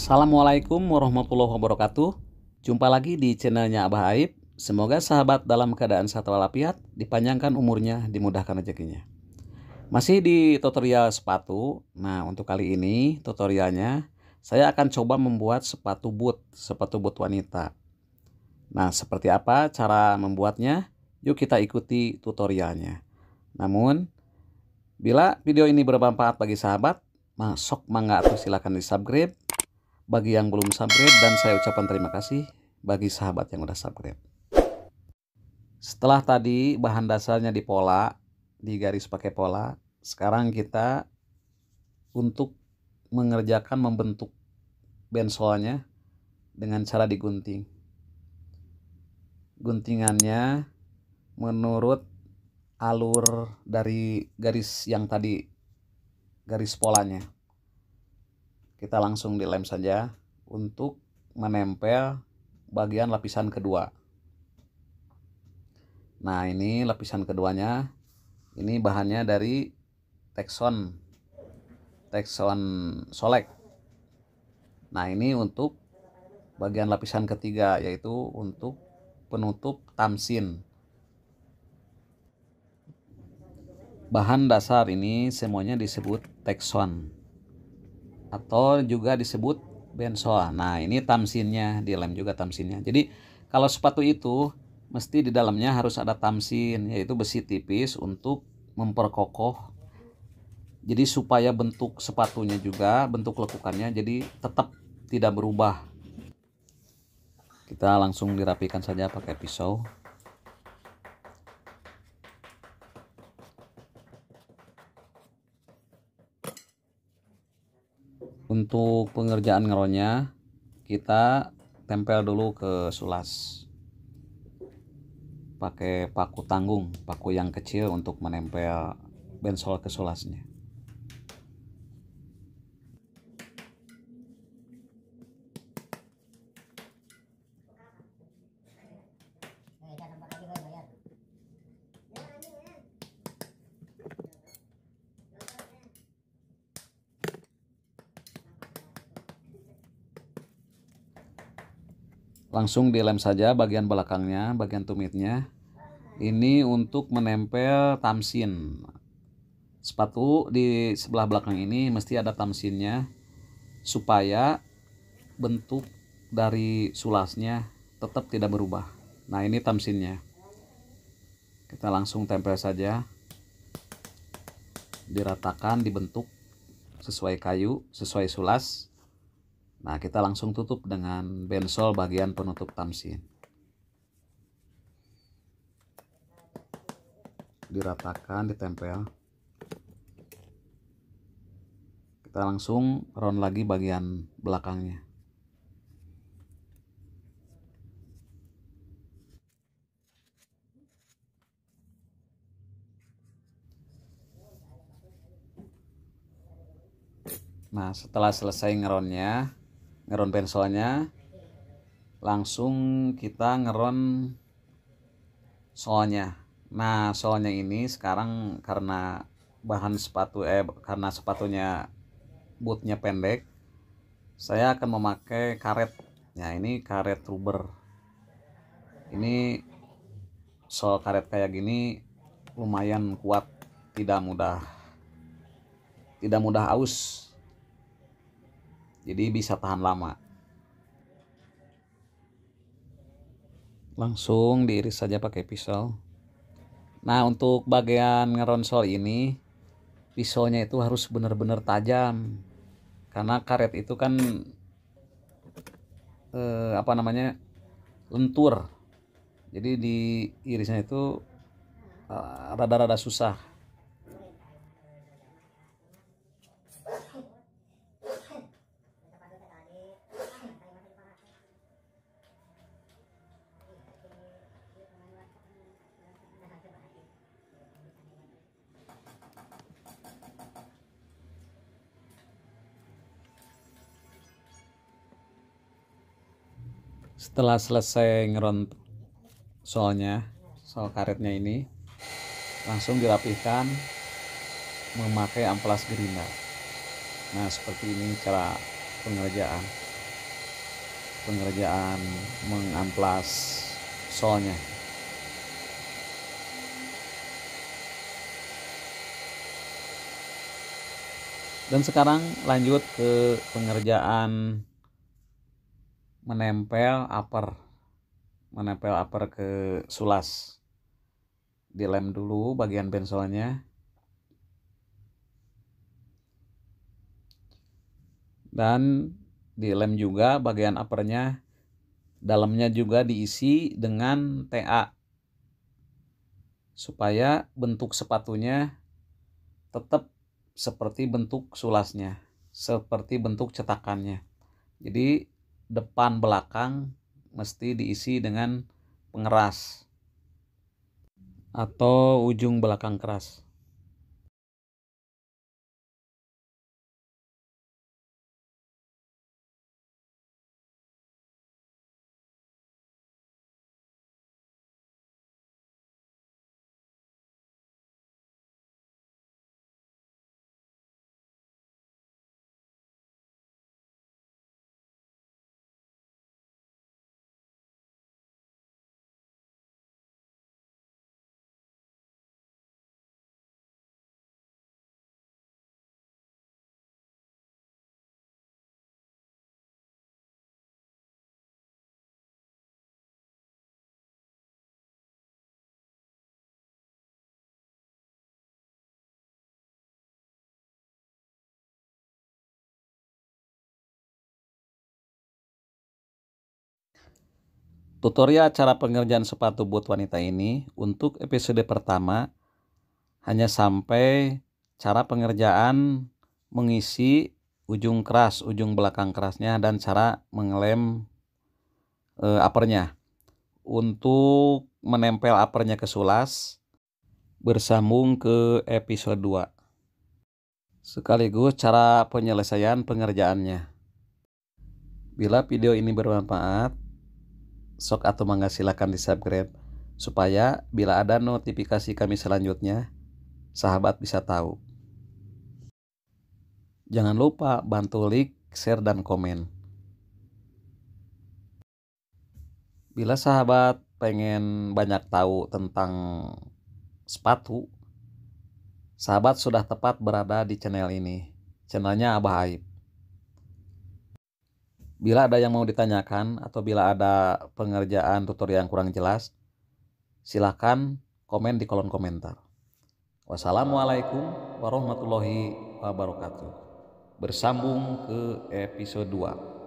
Assalamualaikum warahmatullahi wabarakatuh. Jumpa lagi di channelnya Abah Aib. Semoga sahabat dalam keadaan sehat walafiat, dipanjangkan umurnya, dimudahkan rezekinya. Masih di tutorial sepatu. Nah, untuk kali ini tutorialnya saya akan coba membuat sepatu boot wanita. Nah, seperti apa cara membuatnya? Yuk kita ikuti tutorialnya. Namun, bila video ini bermanfaat bagi sahabat, sok mangga atau silakan di-subscribe. Bagi yang belum subscribe, dan saya ucapkan terima kasih bagi sahabat yang udah subscribe. Setelah tadi bahan dasarnya digaris pakai pola, sekarang kita untuk membentuk bensolnya dengan cara digunting. Guntingannya menurut alur dari garis yang tadi, garis polanya. Kita langsung dilem saja untuk menempel bagian lapisan kedua. Nah, ini lapisan keduanya. Ini bahannya dari Texon Solek. Nah, ini untuk bagian lapisan ketiga, yaitu untuk penutup tamsin. Bahan dasar ini semuanya disebut Texon atau juga disebut bensol. Nah, ini tamsinnya, dilem juga tamsinnya. Jadi kalau sepatu itu mesti di dalamnya harus ada tamsin, yaitu besi tipis untuk memperkokoh. Jadi supaya bentuk sepatunya juga, bentuk lekukannya jadi tetap tidak berubah. Kita langsung dirapikan saja pakai pisau. Untuk pengerjaan ngeronnya, kita tempel dulu ke sulas pakai paku tanggung, paku yang kecil untuk menempel bensol ke sulasnya. Langsung dilem saja bagian belakangnya, bagian tumitnya. Ini untuk menempel tamsin. Sepatu di sebelah belakang ini mesti ada tamsinnya supaya bentuk dari sulasnya tetap tidak berubah. Nah, ini tamsinnya. Kita langsung tempel saja. Diratakan, dibentuk sesuai kayu, sesuai sulas. Nah, kita langsung tutup dengan bensol bagian penutup tamsin. Diratakan, ditempel. Kita langsung round lagi bagian belakangnya. Nah, setelah selesai ngeron pensolnya, langsung kita ngeron solnya. Nah, solnya ini sekarang karena karena sepatunya bootnya pendek, saya akan memakai karet. Ya, ini karet rubber. Ini sol karet kayak gini lumayan kuat, tidak mudah aus. Jadi bisa tahan lama. Langsung diiris saja pakai pisau. Nah, untuk bagian ngeronsol ini, pisaunya itu harus benar-benar tajam. Karena karet itu kan lentur. Jadi diirisnya itu rada-rada susah. Setelah selesai ngeron sol karetnya ini, langsung dirapihkan memakai amplas gerinda. Nah, seperti ini cara pengerjaan. pengerjaan mengamplas solnya. Dan sekarang lanjut ke pengerjaan menempel upper ke sulas. Dilem dulu bagian bensolnya. Dan dilem juga bagian uppernya. Dalamnya juga diisi dengan TA supaya bentuk sepatunya tetap seperti bentuk sulasnya, seperti bentuk cetakannya. Jadi depan belakang mesti diisi dengan pengeras atau ujung belakang keras. Tutorial cara pengerjaan sepatu boot wanita ini untuk episode pertama hanya sampai cara pengerjaan mengisi ujung keras, ujung belakang kerasnya, dan cara mengelem uppernya. Untuk menempel uppernya ke sulas, bersambung ke episode 2. Sekaligus cara penyelesaian pengerjaannya. Bila video ini bermanfaat, sok atau mangga silakan di subscribe supaya bila ada notifikasi kami selanjutnya, sahabat bisa tahu. Jangan lupa bantu like, share, dan komen. Bila sahabat pengen banyak tahu tentang sepatu, sahabat sudah tepat berada di channel ini. Channelnya Abah Aib. Bila ada yang mau ditanyakan atau bila ada pengerjaan tutorial yang kurang jelas, silakan komen di kolom komentar. Wassalamualaikum warahmatullahi wabarakatuh. Bersambung ke episode 2.